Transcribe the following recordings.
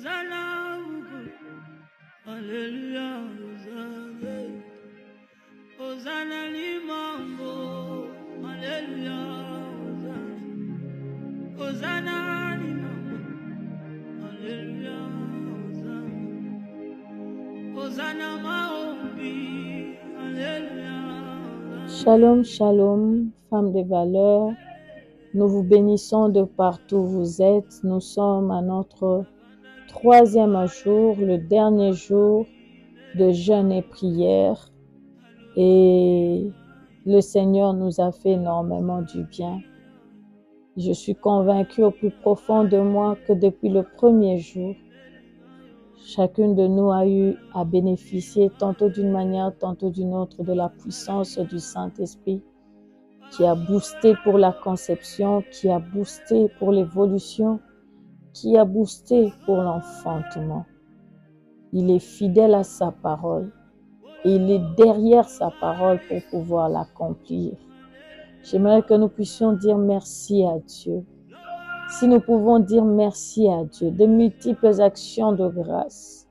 Hosanna, Alléluia, Hosanna, Hosanna Limango, Alléluia, Hosanna, Hosanna Limango, Alléluia, Hosanna, Hosanna Maombi, Alléluia. Shalom, shalom, femmes de valeur. Nous vous bénissons de partout où vous êtes. Nous sommes à notre 3e jour, le dernier jour de jeûne et prière. Et le Seigneur nous a fait énormément du bien. Je suis convaincue au plus profond de moi que depuis le premier jour, chacune de nous a eu à bénéficier tantôt d'une manière, tantôt d'une autre de la puissance du Saint-Esprit qui a boosté pour la conception, qui a boosté pour l'évolution, qui a boosté pour l'enfantement. Il est fidèle à sa parole et il est derrière sa parole pour pouvoir l'accomplir. J'aimerais que nous puissions dire merci à Dieu. Si nous pouvons dire merci à Dieu, de multiples actions de grâce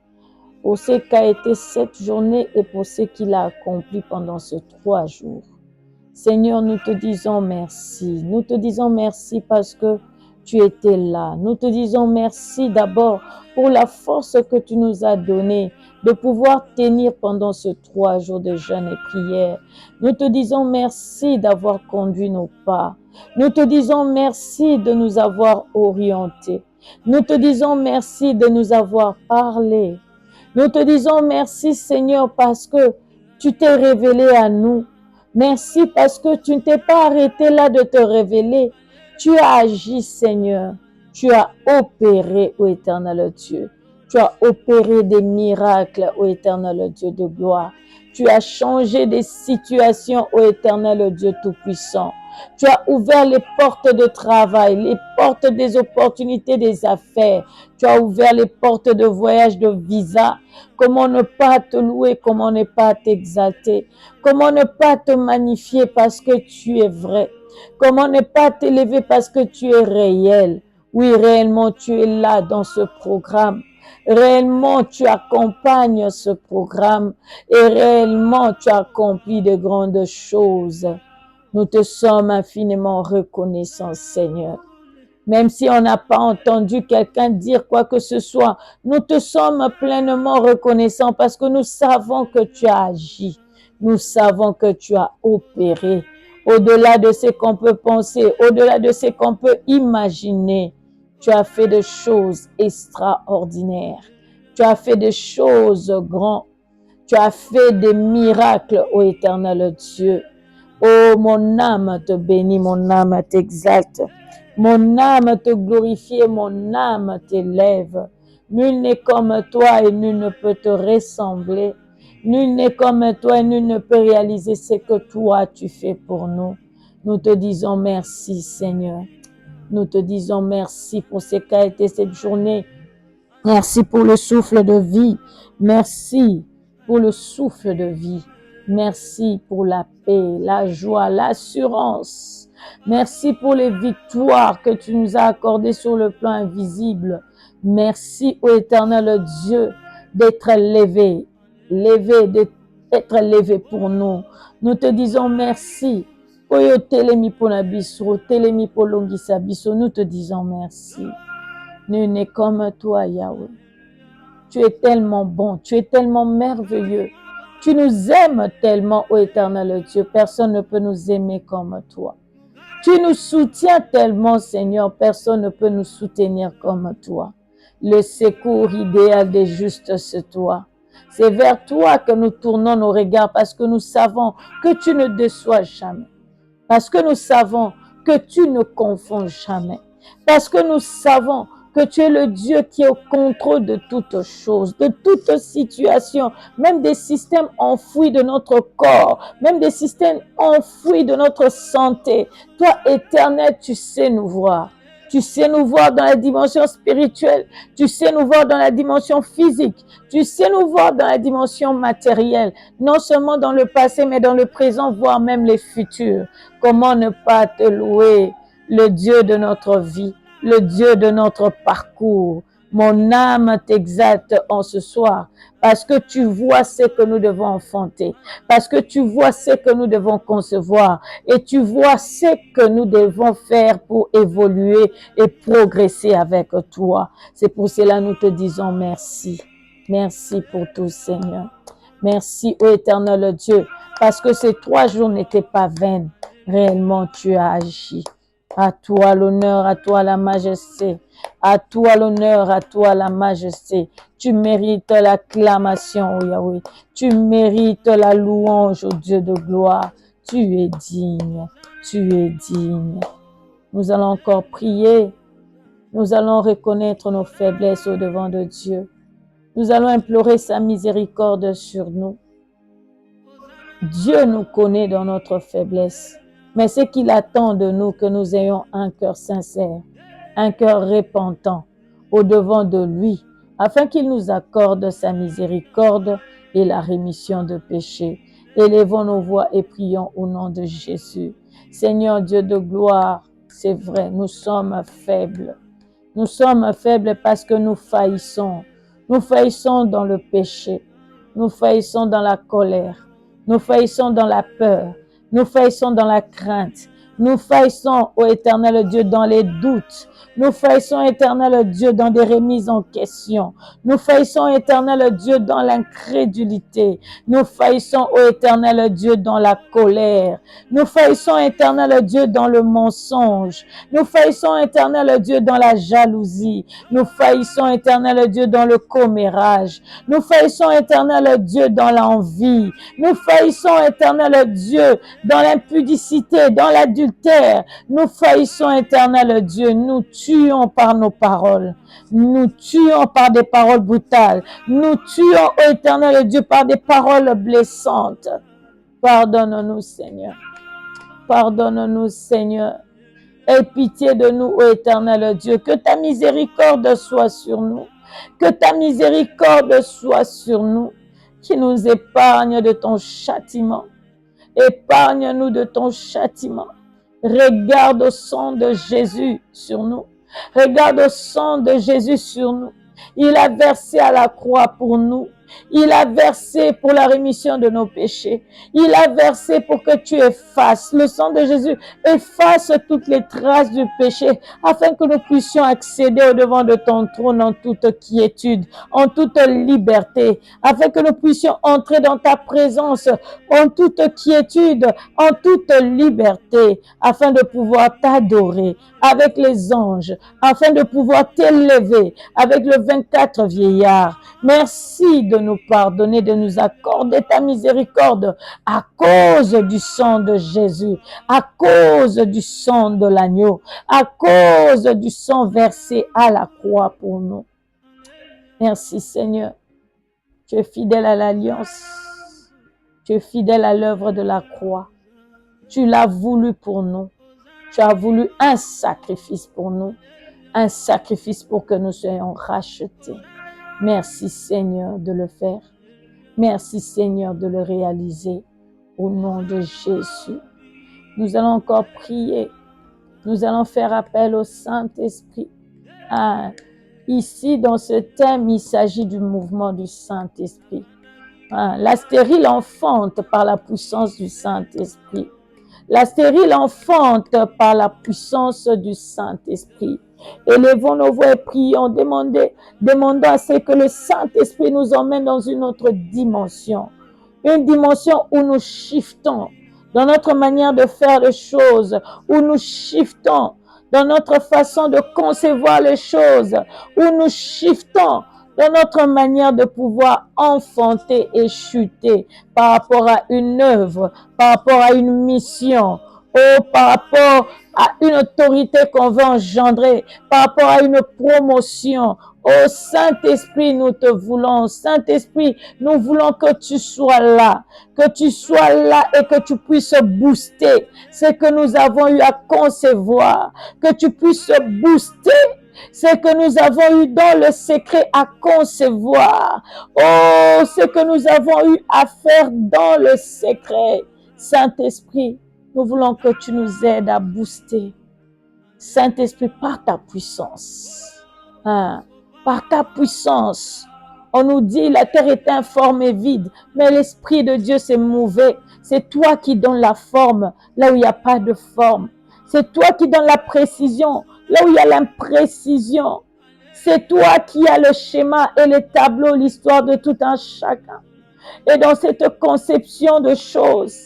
pour ce qu'a été cette journée et pour ce qu'il a accompli pendant ces 3 jours. Seigneur, nous te disons merci. Nous te disons merci parce que tu étais là. Nous te disons merci d'abord pour la force que tu nous as donnée de pouvoir tenir pendant ces 3 jours de jeûne et prière. Nous te disons merci d'avoir conduit nos pas. Nous te disons merci de nous avoir orientés. Nous te disons merci de nous avoir parlé. Nous te disons merci, Seigneur, parce que tu t'es révélé à nous. Merci parce que tu ne t'es pas arrêté là de te révéler. Tu as agi, Seigneur. Tu as opéré, ô éternel Dieu. Tu as opéré des miracles, ô éternel Dieu de gloire. Tu as changé des situations, ô éternel Dieu tout-puissant. Tu as ouvert les portes de travail, les portes des opportunités des affaires. Tu as ouvert les portes de voyage, de visa. Comment ne pas te louer, comment ne pas t'exalter, comment ne pas te magnifier parce que tu es vrai, comment ne pas t'élever parce que tu es réel. Oui, réellement, tu es là dans ce programme. Réellement, tu accompagnes ce programme et réellement, tu accomplis de grandes choses. Nous te sommes infiniment reconnaissants, Seigneur. Même si on n'a pas entendu quelqu'un dire quoi que ce soit, nous te sommes pleinement reconnaissants parce que nous savons que tu as agi. Nous savons que tu as opéré. Au-delà de ce qu'on peut penser, au-delà de ce qu'on peut imaginer, tu as fait des choses extraordinaires. Tu as fait des choses grandes. Tu as fait des miracles, ô éternel Dieu. Oh, mon âme te bénit, mon âme t'exalte. Mon âme te glorifie, mon âme t'élève. Nul n'est comme toi et nul ne peut te ressembler. Nul n'est comme toi et nul ne peut réaliser ce que toi tu fais pour nous. Nous te disons merci, Seigneur. Nous te disons merci pour ce qu'a été cette journée. Merci pour le souffle de vie. Merci pour le souffle de vie. Merci pour la paix, la joie, l'assurance. Merci pour les victoires que tu nous as accordées sur le plan invisible. Merci, ô éternel Dieu, d'être levé, d'être levé pour nous. Nous te disons merci. Oyo telemi pona biso, telemi polongisa biso, nous te disons merci. Nul n'est comme toi, Yahweh. Tu es tellement bon, tu es tellement merveilleux. Tu nous aimes tellement, ô éternel Dieu. Personne ne peut nous aimer comme toi. Tu nous soutiens tellement, Seigneur. Personne ne peut nous soutenir comme toi. Le secours idéal des justes, c'est toi. C'est vers toi que nous tournons nos regards parce que nous savons que tu ne déçois jamais. Parce que nous savons que tu ne confonds jamais. Parce que nous savons que tu es le Dieu qui est au contrôle de toutes choses, de toutes situations, même des systèmes enfouis de notre corps, même des systèmes enfouis de notre santé. Toi, éternel, tu sais nous voir. Tu sais nous voir dans la dimension spirituelle, tu sais nous voir dans la dimension physique, tu sais nous voir dans la dimension matérielle, non seulement dans le passé, mais dans le présent, voire même les futurs. Comment ne pas te louer, le Dieu de notre vie, le Dieu de notre parcours. Mon âme t'exalte en ce soir parce que tu vois ce que nous devons enfanter, parce que tu vois ce que nous devons concevoir et tu vois ce que nous devons faire pour évoluer et progresser avec toi. C'est pour cela que nous te disons merci. Merci pour tout, Seigneur. Merci, ô éternel Dieu, parce que ces 3 jours n'étaient pas vains. Réellement, tu as agi. À toi l'honneur, à toi la majesté. À toi l'honneur, à toi la majesté. Tu mérites l'acclamation, oh Yahweh. Tu mérites la louange, oh Dieu de gloire. Tu es digne, tu es digne. Nous allons encore prier. Nous allons reconnaître nos faiblesses au devant de Dieu. Nous allons implorer sa miséricorde sur nous. Dieu nous connaît dans notre faiblesse, mais ce qu'il attend de nous, que nous ayons un cœur sincère, un cœur repentant au devant de lui, afin qu'il nous accorde sa miséricorde et la rémission de péchés. Élevons nos voix et prions au nom de Jésus. Seigneur Dieu de gloire, c'est vrai, nous sommes faibles. Nous sommes faibles parce que nous faillissons. Nous faillissons dans le péché. Nous faillissons dans la colère. Nous faillissons dans la peur. Nous faillissons dans la crainte. Nous faillissons, ô éternel Dieu, dans les doutes. Nous faillissons, éternel Dieu, dans des remises en question. Nous faillissons, éternel Dieu, dans l'incrédulité. Nous faillissons, ô éternel Dieu, dans la colère. Nous faillissons, éternel Dieu, dans le mensonge. Nous faillissons, éternel Dieu, dans la jalousie. Nous faillissons, éternel Dieu, dans le commérage. Nous faillissons, éternel Dieu, dans l'envie. Nous faillissons, éternel Dieu, dans l'impudicité, dans l'adultère. Nous faillissons, éternel Dieu. Nous tuons par nos paroles. Nous tuons par des paroles brutales. Nous tuons, ô éternel Dieu, par des paroles blessantes. Pardonne-nous, Seigneur. Pardonne-nous, Seigneur. Aie pitié de nous, ô éternel Dieu. Que ta miséricorde soit sur nous. Que ta miséricorde soit sur nous. Qui nous épargne de ton châtiment. Épargne-nous de ton châtiment. Regarde au sang de Jésus sur nous. Regarde au sang de Jésus sur nous. Il a versé à la croix pour nous. Il a versé pour la rémission de nos péchés. Il a versé pour que tu effaces. Le sang de Jésus efface toutes les traces du péché afin que nous puissions accéder au devant de ton trône en toute quiétude, en toute liberté, afin que nous puissions entrer dans ta présence en toute quiétude, en toute liberté, afin de pouvoir t'adorer avec les anges, afin de pouvoir t'élever avec le 24 vieillards. Merci de nous pardonner, de nous accorder ta miséricorde à cause du sang de Jésus, à cause du sang de l'agneau, à cause du sang versé à la croix pour nous. Merci Seigneur. Tu es fidèle à l'alliance. Tu es fidèle à l'œuvre de la croix. Tu l'as voulu pour nous. Tu as voulu un sacrifice pour nous, un sacrifice pour que nous soyons rachetés. Merci Seigneur de le faire. Merci Seigneur de le réaliser au nom de Jésus. Nous allons encore prier. Nous allons faire appel au Saint-Esprit. Ici, dans ce thème, il s'agit du mouvement du Saint-Esprit. La stérile enfante par la puissance du Saint-Esprit. La stérile enfante par la puissance du Saint-Esprit. Élevons nos voix et prions, demandons à ce que le Saint-Esprit nous emmène dans une autre dimension. Une dimension où nous shiftons dans notre manière de faire les choses, où nous shiftons dans notre façon de concevoir les choses, où nous shiftons dans notre manière de pouvoir enfanter et chuter par rapport à une œuvre, par rapport à une mission, par rapport à une autorité qu'on veut engendrer, par rapport à une promotion. Oh Saint-Esprit, nous te voulons. Saint-Esprit, nous voulons que tu sois là et que tu puisses booster ce que nous avons eu à concevoir, que tu puisses booster ce que nous avons eu dans le secret à concevoir. Oh, ce que nous avons eu à faire dans le secret. Saint-Esprit, nous voulons que tu nous aides à booster. Saint-Esprit, par ta puissance. par ta puissance. On nous dit la terre est informe et vide, mais l'Esprit de Dieu s'est mouvé. C'est toi qui donnes la forme là où il n'y a pas de forme. C'est toi qui donnes la précision là où il y a l'imprécision. C'est toi qui as le schéma et le tableau, l'histoire de tout un chacun. Et dans cette conception de choses,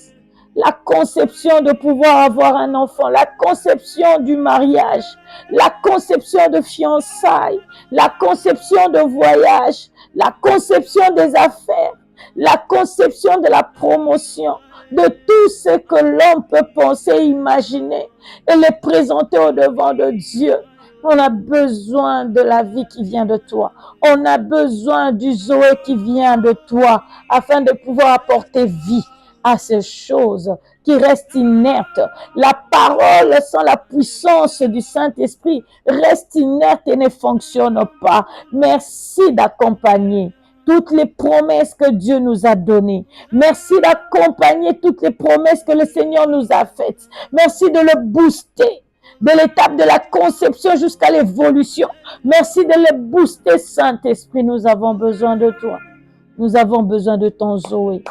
la conception de pouvoir avoir un enfant, la conception du mariage, la conception de fiançailles, la conception de voyage, la conception des affaires, la conception de la promotion, de tout ce que l'homme peut penser, imaginer et les présenter au devant de Dieu. On a besoin de la vie qui vient de toi. On a besoin du Zoé qui vient de toi afin de pouvoir apporter vie à ces choses qui restent inertes. La parole sans la puissance du Saint-Esprit reste inerte et ne fonctionne pas. Merci d'accompagner toutes les promesses que Dieu nous a données. Merci d'accompagner toutes les promesses que le Seigneur nous a faites. Merci de le booster. De l'étape de la conception jusqu'à l'évolution. Merci de le booster, Saint-Esprit. Nous avons besoin de toi. Nous avons besoin de ton Zoé.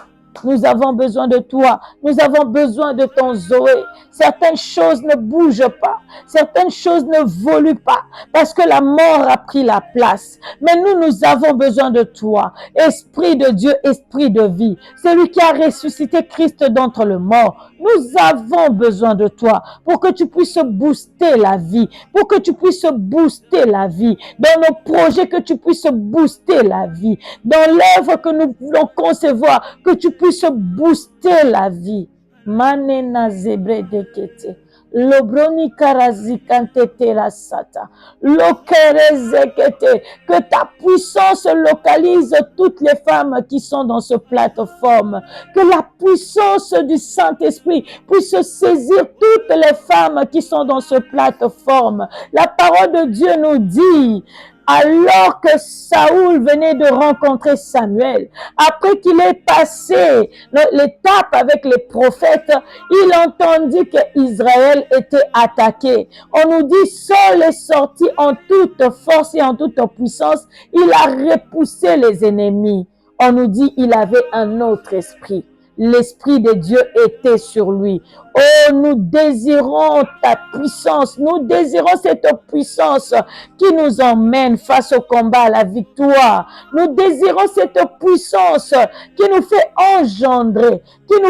Nous avons besoin de toi. Nous avons besoin de ton Zoé. Certaines choses ne bougent pas. Certaines choses ne voluent pas parce que la mort a pris la place. Mais nous avons besoin de toi. Esprit de Dieu, esprit de vie. Celui qui a ressuscité Christ d'entre les morts. Nous avons besoin de toi pour que tu puisses booster la vie. Pour que tu puisses booster la vie. Dans nos projets, que tu puisses booster la vie. Dans l'œuvre que nous voulons concevoir, que tu puisses booster la vie. Manena zebre dekete. Lobroni karazi kantete la sata. Lokerezekete. Que ta puissance localise toutes les femmes qui sont dans ce plateforme. Que la puissance du Saint-Esprit puisse saisir toutes les femmes qui sont dans ce plateforme. La parole de Dieu nous dit, alors que Saoul venait de rencontrer Samuel, après qu'il ait passé l'étape avec les prophètes, il entendit que Israël était attaqué. On nous dit, Saul est sorti en toute force et en toute puissance. Il a repoussé les ennemis. On nous dit, il avait un autre esprit. L'Esprit de Dieu était sur lui. Oh, nous désirons ta puissance. Nous désirons cette puissance qui nous emmène face au combat, à la victoire. Nous désirons cette puissance qui nous fait engendrer une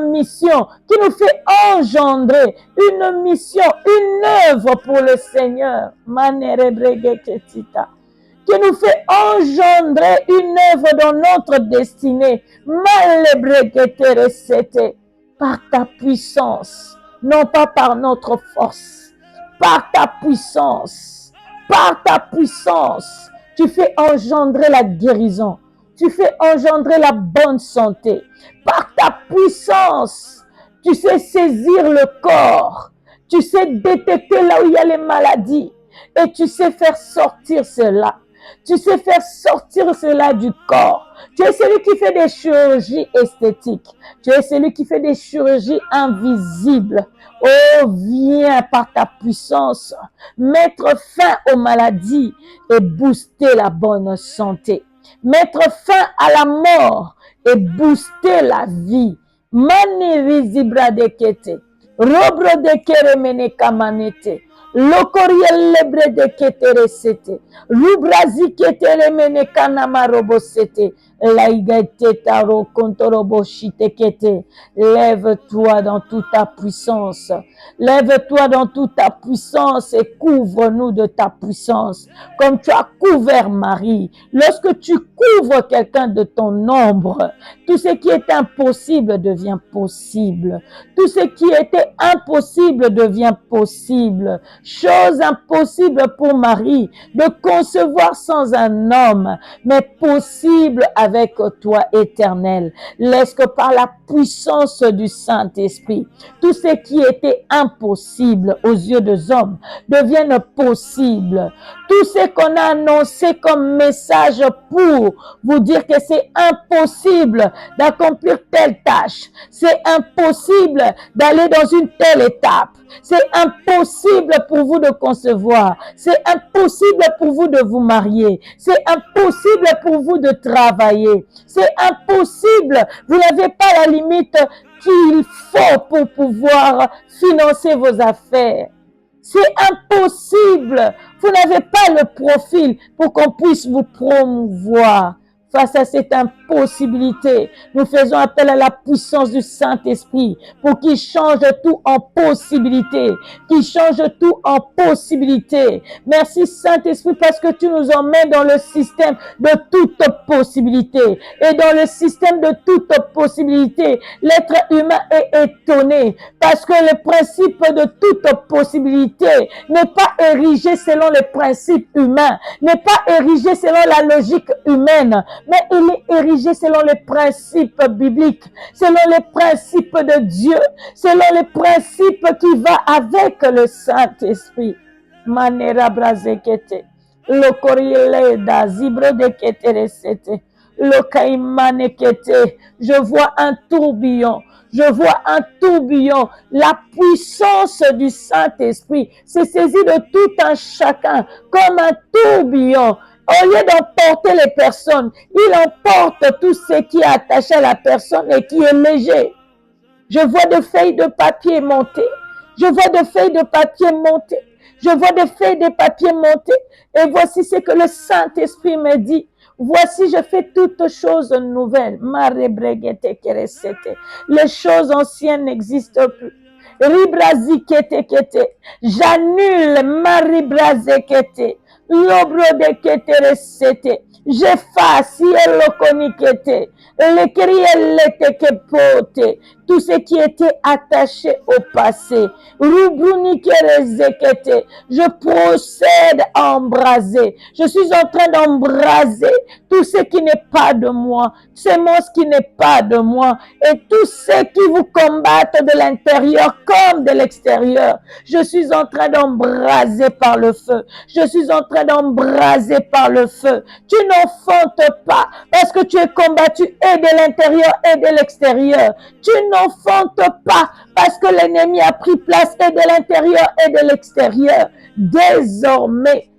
mission, qui nous fait engendrer une mission, une œuvre pour le Seigneur. Qui nous fait engendrer une œuvre dans notre destinée. Par ta puissance, non pas par notre force, par ta puissance, tu fais engendrer la guérison, tu fais engendrer la bonne santé. Par ta puissance, tu sais saisir le corps, tu sais détecter là où il y a les maladies et tu sais faire sortir cela. Tu sais faire sortir cela du corps. Tu es celui qui fait des chirurgies esthétiques. Tu es celui qui fait des chirurgies invisibles. Oh, viens par ta puissance mettre fin aux maladies et booster la bonne santé. Mettre fin à la mort et booster la vie. Mani visibra de kete. Robro de kere mene kamanete. Lokoriel lebre de ketere sete. Lubrazi ketere mene kanama robo sete. Laigete taro kontorobo shite kete. Lève-toi dans toute ta puissance. Lève-toi dans toute ta puissance et couvre-nous de ta puissance. Comme tu as couvert Marie. Lorsque tu couvres quelqu'un de ton ombre, tout ce qui est impossible devient possible. Tout ce qui était impossible devient possible. Chose impossible pour Marie de concevoir sans un homme, mais possible avec toi, Éternel. Laisse que par la puissance du Saint-Esprit, tout ce qui était impossible aux yeux des hommes devienne possible. Tout ce qu'on a annoncé comme message pour vous dire que c'est impossible d'accomplir telle tâche, c'est impossible d'aller dans une telle étape, c'est impossible pour vous de concevoir. C'est impossible pour vous de vous marier. C'est impossible pour vous de travailler. C'est impossible. Vous n'avez pas la limite qu'il faut pour pouvoir financer vos affaires. C'est impossible. Vous n'avez pas le profil pour qu'on puisse vous promouvoir. Face à cette impossibilité, nous faisons appel à la puissance du Saint-Esprit pour qu'il change tout en possibilité, qu'il change tout en possibilité. Merci Saint-Esprit parce que tu nous emmènes dans le système de toute possibilité. Et dans le système de toute possibilité, l'être humain est étonné parce que le principe de toute possibilité n'est pas érigé selon les principes humains, n'est pas érigé selon la logique humaine, mais il est érigé selon les principes bibliques, selon les principes de Dieu, selon les principes qui vont avec le Saint-Esprit. Manera brazekete, le korile da zibre de kete resete, le kaimane kete. Je vois un tourbillon. Je vois un tourbillon. La puissance du Saint-Esprit s'est saisie de tout un chacun comme un tourbillon. Au lieu d'emporter les personnes, il emporte tout ce qui est attaché à la personne et qui est léger. Je vois des feuilles de papier monter. Je vois des feuilles de papier monter. Je vois des feuilles de papier monter. Et voici ce que le Saint-Esprit me dit. Voici, je fais toutes choses nouvelles. Les choses anciennes n'existent plus. J'annule Maribrazekete. L'obro de keteresete. J'efface yellokonikete. Le krieletekepote. Tout ce qui était attaché au passé. Rubrunikerezekete. Je procède à embraser. Je suis en train d'embraser tout ce qui n'est pas de moi. C'est moi ce qui n'est pas de moi. Et tous ceux qui vous combattent de l'intérieur comme de l'extérieur. Je suis en train d'embraser par le feu. Je suis en train d'embraser par le feu. Tu n'enfantes pas parce que tu es combattu et de l'intérieur et de l'extérieur. Tu n'enfantes pas parce que l'ennemi a pris place et de l'intérieur et de l'extérieur. Désormais,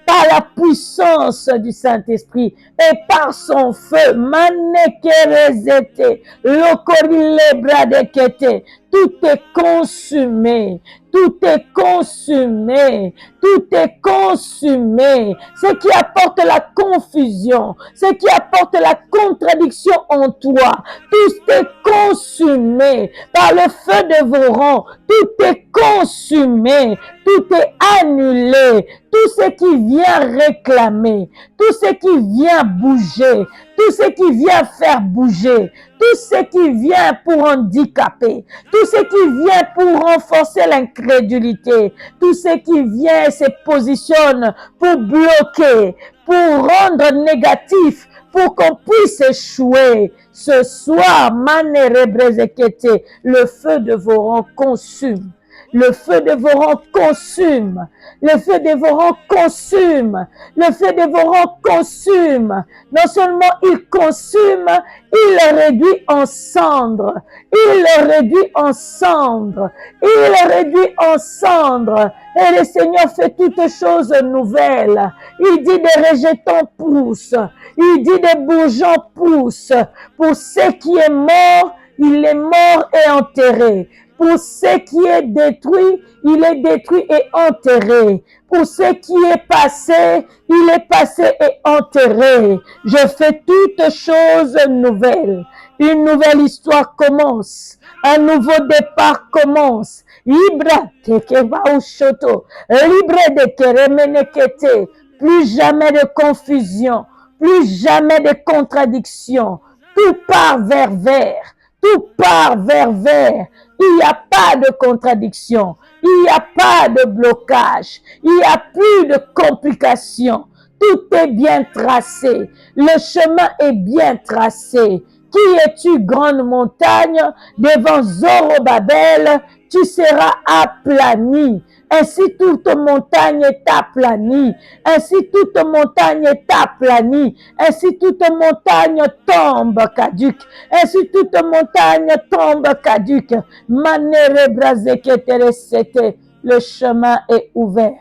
par la puissance du Saint-Esprit et par son feu, manekerezete, lokorilebradekete, tout est consumé. Tout est consumé. Tout est consumé. Ce qui apporte la confusion, ce qui apporte la contradiction en toi, tout est consumé par le feu de vos rangs. Tout est consumé. Tout est annulé. Tout ce qui vient réclamer, tout ce qui vient bouger, tout ce qui vient faire bouger, tout ce qui vient pour handicaper, tout ce qui vient pour renforcer l'incrédulité, tout ce qui vient et se positionne pour bloquer, pour rendre négatif, pour qu'on puisse échouer. Ce soir, Manerebrezekete, le feu de vos rangs consume. Le feu de vos rangs consume. Le feu de vos rangs consume. Le feu de vos rangs consume. Non seulement il consume, il le réduit en cendres. Il le réduit en cendres. Il le réduit en cendres. Et le Seigneur fait toutes choses nouvelles. Il dit des rejetons poussent. Il dit des bourgeons poussent. Pour ce qui est mort, il est mort et enterré. Pour ce qui est détruit, il est détruit et enterré. Pour ce qui est passé, il est passé et enterré. Je fais toutes choses nouvelles. Une nouvelle histoire commence. Un nouveau départ commence. Libra tekeva ushoto. Libre de keremenekete. Plus jamais de confusion. Plus jamais de contradiction. Tout part vers vert. Tout part vers vert. Il n'y a pas de contradiction. Il n'y a pas de blocage. Il n'y a plus de complications. Tout est bien tracé. Le chemin est bien tracé. Qui es-tu, grande montagne? Devant Zorobabel, tu seras aplani. Ainsi toute montagne est aplanie. Ainsi toute montagne est aplanie. Ainsi toute montagne tombe caduque. Ainsi toute montagne tombe caduque. Manere brazeketeresete. Le chemin est ouvert.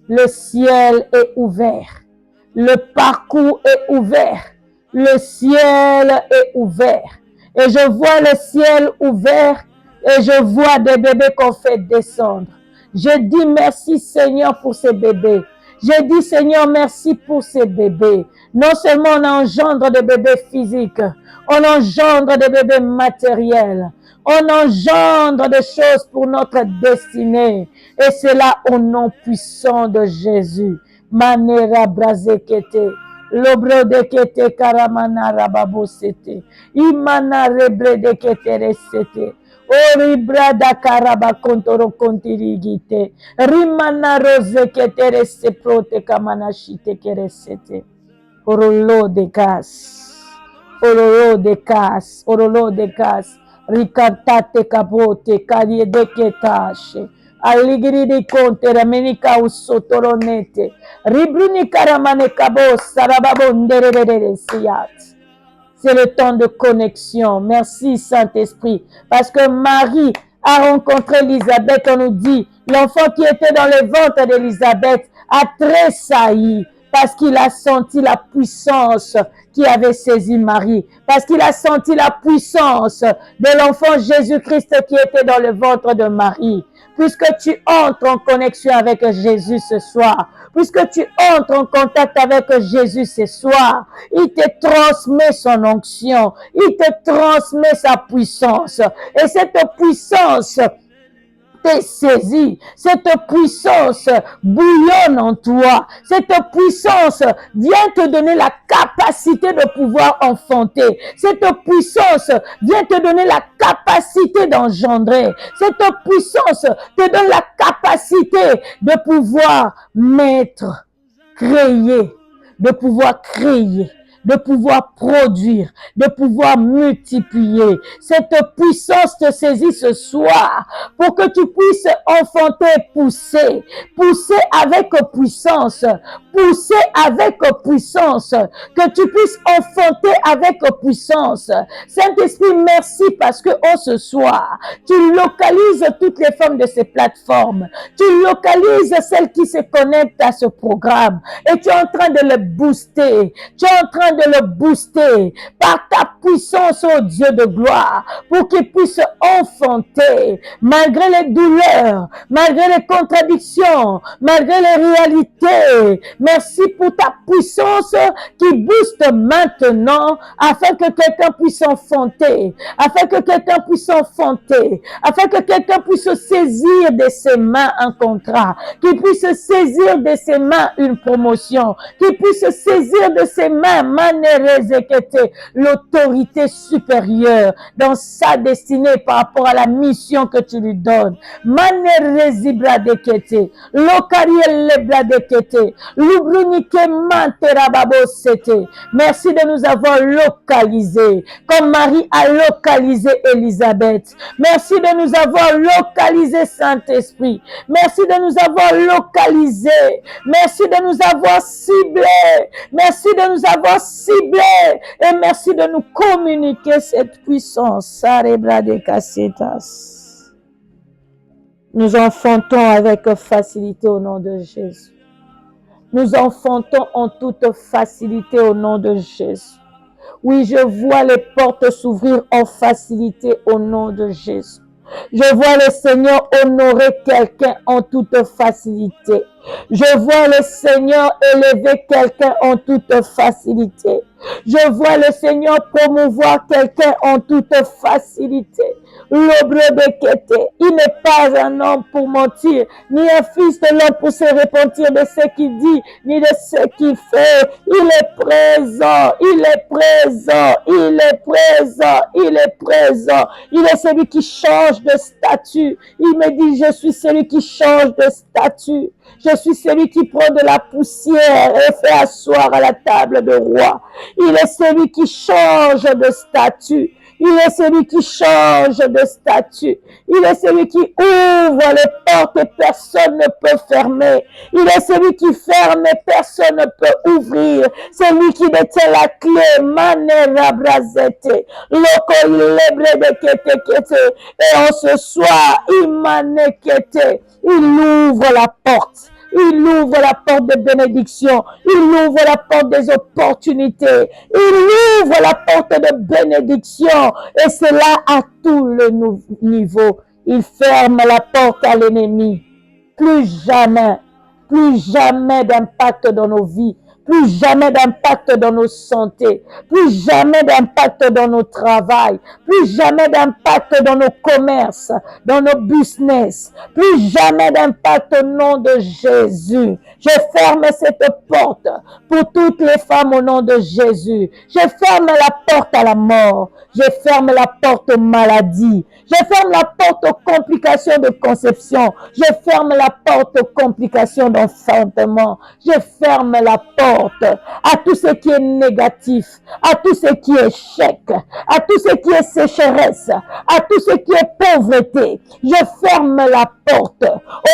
Le ciel est ouvert. Le parcours est ouvert. Le ciel est ouvert. Et je vois le ciel ouvert et je vois des bébés qu'on fait descendre. Je dis merci Seigneur pour ces bébés. Je dis Seigneur merci pour ces bébés. Non seulement on engendre des bébés physiques, on engendre des bébés matériels. On engendre des choses pour notre destinée. Et c'est là au nom puissant de Jésus. Manera brazekete. L'obre de kete karamana rababosete. Imana rebre de kete resete. Oribra da karaba kontoro kontirigite. Rimana rose kete rese prote kamana shite keresete. Orolo de cas. Orolo de cas. Orolo de cas. Ricartate capote, carie de ketache. Alligri di conte, ramenika usotoronete. Ribruni caramane cabo, sarababondere siat. C'est le temps de connexion. Merci Saint-Esprit. Parce que Marie a rencontré Élisabeth, on nous dit, l'enfant qui était dans le ventre d'Élisabeth a tressailli parce qu'il a senti la puissance qui avait saisi Marie. Parce qu'il a senti la puissance de l'enfant Jésus-Christ qui était dans le ventre de Marie. Puisque tu entres en connexion avec Jésus ce soir, puisque tu entres en contact avec Jésus ce soir, il te transmet son onction, il te transmet sa puissance. Et cette puissance t'es saisi, cette puissance bouillonne en toi, cette puissance vient te donner la capacité de pouvoir enfanter, cette puissance vient te donner la capacité d'engendrer, cette puissance te donne la capacité de pouvoir mettre, créer, de pouvoir produire, de pouvoir multiplier. Cette puissance te saisit ce soir pour que tu puisses enfanter, pousser avec puissance, que tu puisses enfanter avec puissance. Saint-Esprit, merci parce que ce soir, tu localises toutes les femmes de ces plateformes, tu localises celles qui se connectent à ce programme et tu es en train de le booster, par ta puissance, oh Dieu de gloire, pour qu'ils puissent enfanter, malgré les douleurs, malgré les contradictions, malgré les réalités. Merci pour ta puissance qui booste maintenant, afin que quelqu'un puisse enfanter, afin que quelqu'un puisse saisir de ses mains un contrat, qu'il puisse saisir de ses mains une promotion, qu'il puisse saisir de ses mains l'autorité supérieure dans sa destinée par rapport à la mission que tu lui donnes. Merci de nous avoir localisés, comme Marie a localisé Élisabeth. Merci de nous avoir localisés, Saint-Esprit. Merci de nous avoir localisés. Merci de nous avoir ciblés. Merci de nous avoir ciblés et merci de nous communiquer cette puissance. Nous enfantons avec facilité au nom de Jésus. Nous enfantons en toute facilité au nom de Jésus. Oui, je vois les portes s'ouvrir en facilité au nom de Jésus. Je vois le Seigneur honorer quelqu'un en toute facilité. Je vois le Seigneur élever quelqu'un en toute facilité. Je vois le Seigneur promouvoir quelqu'un en toute facilité. L'obre de Kété, il n'est pas un homme pour mentir, ni un fils de l'homme pour se repentir de ce qu'il dit, ni de ce qu'il fait. Il est présent, il est présent, il est présent, il est présent. Il est celui qui change de statut. Il me dit, je suis celui qui change de statut. Je Je suis celui qui prend de la poussière et fait asseoir à la table de roi. Il est celui qui change de statut. Il est celui qui change de statut. Il est celui qui ouvre les portes et personne ne peut fermer. Il est celui qui ferme et personne ne peut ouvrir. C'est lui qui détient la clé. Manera brazete. Loko ilebre de kete kete. Et en ce soir, imane kete. Il ouvre la porte. Il ouvre la porte de bénédiction. Il ouvre la porte des opportunités. Il ouvre la porte de bénédiction. Et c'est là à tous les niveaux. Il ferme la porte à l'ennemi. Plus jamais d'impact dans nos vies. Plus jamais d'impact dans nos santé, plus jamais d'impact dans nos travail, plus jamais d'impact dans nos commerces, dans nos business, plus jamais d'impact au nom de Jésus. Je ferme cette porte pour toutes les femmes au nom de Jésus. Je ferme la porte à la mort. Je ferme la porte aux maladies. Je ferme la porte aux complications de conception. Je ferme la porte aux complications d'enfantement. Je ferme la porte à tout ce qui est négatif, à tout ce qui est échec, à tout ce qui est sécheresse, à tout ce qui est pauvreté. Je ferme la porte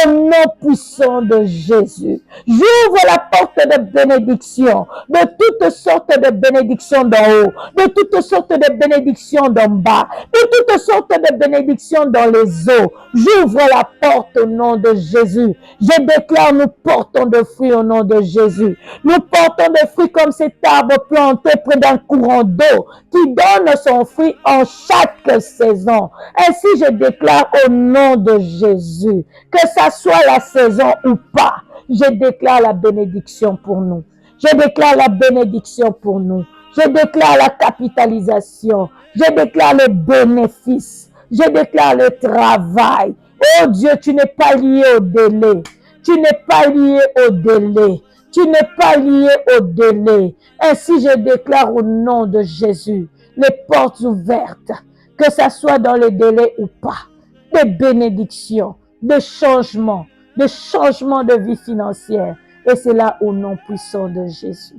au nom puissant de Jésus. J'ouvre la porte de bénédiction, de toutes sortes de bénédictions d'en haut, de toutes sortes de bénédictions d'en bas, de toutes sortes de bénédictions dans les eaux. J'ouvre la porte au nom de Jésus. Je déclare, nous portons de fruits au nom de Jésus. Nous portons des fruits comme cet arbre planté près d'un courant d'eau qui donne son fruit en chaque saison. Ainsi, je déclare au nom de Jésus, que ça soit la saison ou pas, je déclare la bénédiction pour nous. Je déclare la bénédiction pour nous. Je déclare la capitalisation. Je déclare les bénéfices. Je déclare le travail. Oh Dieu, tu n'es pas lié au délai. Tu n'es pas lié au délai. Tu n'es pas lié au délai. Ainsi, je déclare au nom de Jésus les portes ouvertes, que ça soit dans le délai ou pas, des bénédictions, des changements de vie financière. Et c'est là au nom puissant de Jésus.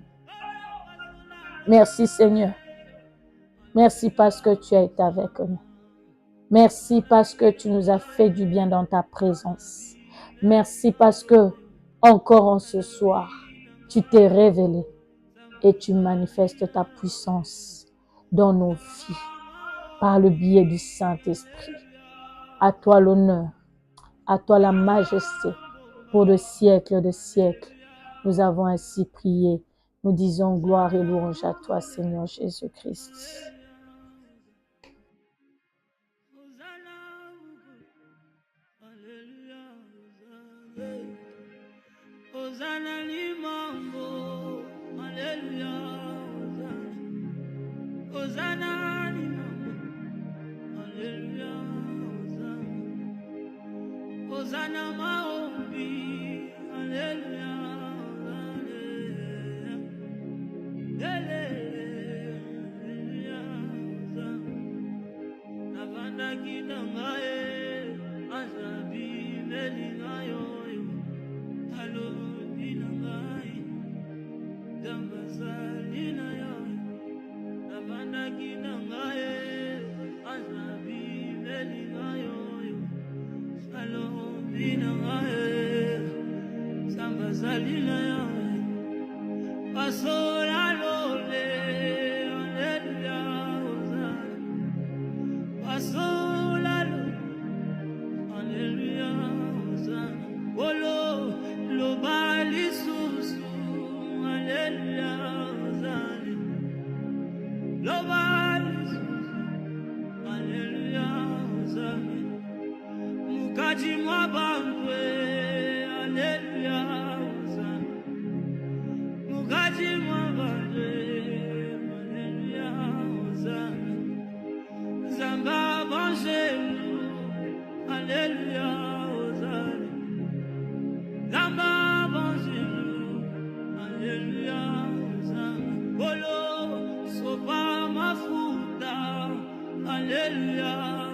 Merci Seigneur. Merci parce que tu as été avec nous. Merci parce que tu nous as fait du bien dans ta présence. Merci parce que, encore en ce soir, tu t'es révélé et tu manifestes ta puissance dans nos vies par le biais du Saint-Esprit. À toi l'honneur, à toi la majesté pour de siècles de siècles. Nous avons ainsi prié. Nous disons gloire et louange à toi, Seigneur Jésus-Christ. Hosanna limango, Alléluia. Hosanna limango, Alléluia. Hosanna maombi, Alléluia. Alléluia. Navanda kidangae, azabi melingayo. Allo dinangai, dambazalina ya, navanda kinangai, azabi melingayo. Allo dinangai, dambazalina ya, pasola lole, Alléluia, pasola lole, Alléluia, Olo. Lobali susu, Alléluia, Lobali susu, Alléluia, Mukaji mwabangwe, Alléluia, Mukaji mwabangwe, Alléluia, Zamba banjelu, Alléluia. Zamba bonjour, Alléluia, Bolo, sopa mafuta, Alléluia.